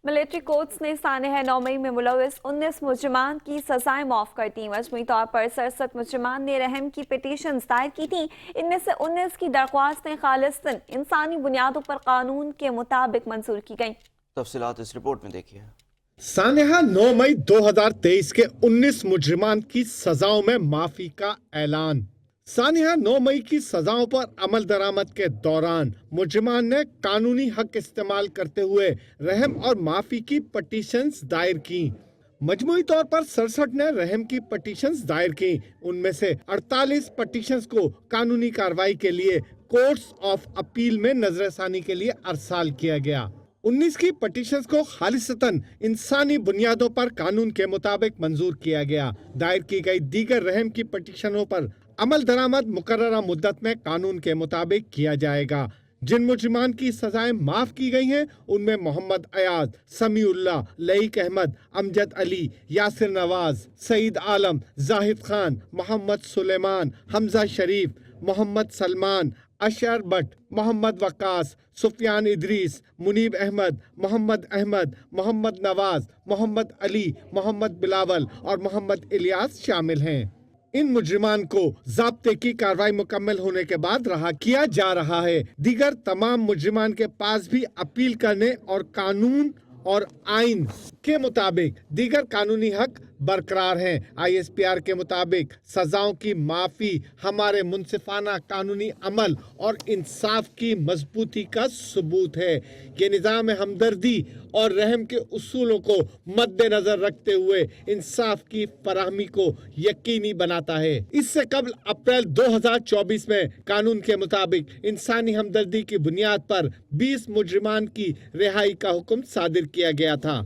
Military courts نے سانحہ 9 مئی میں ملوث 19 مجرمان کی سزائیں معاف کر دیں۔ مجموعی طور پر 67 مجرمان نے رحم کی پٹیشنز دائر کی تھیں۔ ان میں سے 19 کی درخواستیں خالصتاً انسانی بنیادوں پر قانون کے مطابق منظور کی گئیں۔ تفصیلات اس رپورٹ میں دیکھیے۔ سانحہ 9 مئی 2023 کے 19 مجرمان کی سزاؤں میں معافی کا اعلان۔ سانحہ 9 مئی کی سزاؤں پر عمل درآمد کے دوران مجرمان نے قانونی حق استعمال کرتے ہوئے رحم اور معافی کی پٹیشنز دائر کی۔ مجموعی طور پر 67 نے رحم کی پٹیشنز دائر کی۔ ان میں سے 48 پٹیشنز کو قانونی کارروائی کے لیے کورٹس آف اپیل میں نظر ثانی کے لیے ارسال کیا گیا۔ 19 کی پٹیشنز کو خالصتاً انسانی بنیادوں پر قانون کے مطابق منظور کیا گیا۔ دائر کی گئی دیگر رحم کی پٹیشنوں پر عمل درآمد مقررہ مدت میں قانون کے مطابق کیا جائے گا۔ جن مجرمان کی سزائیں معاف کی گئی ہیں ان میں محمد ایاز، سمیع اللہ، لعیق احمد، امجد علی، یاسر نواز، سعید عالم، زاہد خان، محمد سلیمان، حمزہ شریف، محمد سلمان، اشعر بٹ، محمد وقاص، سفیان ادریس، منیب احمد، محمد احمد، محمد نواز، محمد علی، محمد بلاول اور محمد الیاس شامل ہیں۔ ان مجرمان کو ضابطے کی کارروائی مکمل ہونے کے بعد رہا کیا جا رہا ہے۔ دیگر تمام مجرمان کے پاس بھی اپیل کرنے اور قانون اور آئین کے مطابق دیگر قانونی حق برقرار ہیں۔ ISPR کے مطابق سزاؤں کی معافی ہمارے منصفانہ قانونی عمل اور انصاف کی مضبوطی کا ثبوت ہے۔ یہ نظام ہمدردی اور رحم کے اصولوں کو مد نظر رکھتے ہوئے انصاف کی فراہمی کو یقینی بناتا ہے۔ اس سے قبل اپریل 2024 میں قانون کے مطابق انسانی ہمدردی کی بنیاد پر 20 مجرمان کی رہائی کا حکم صادر کیا گیا تھا۔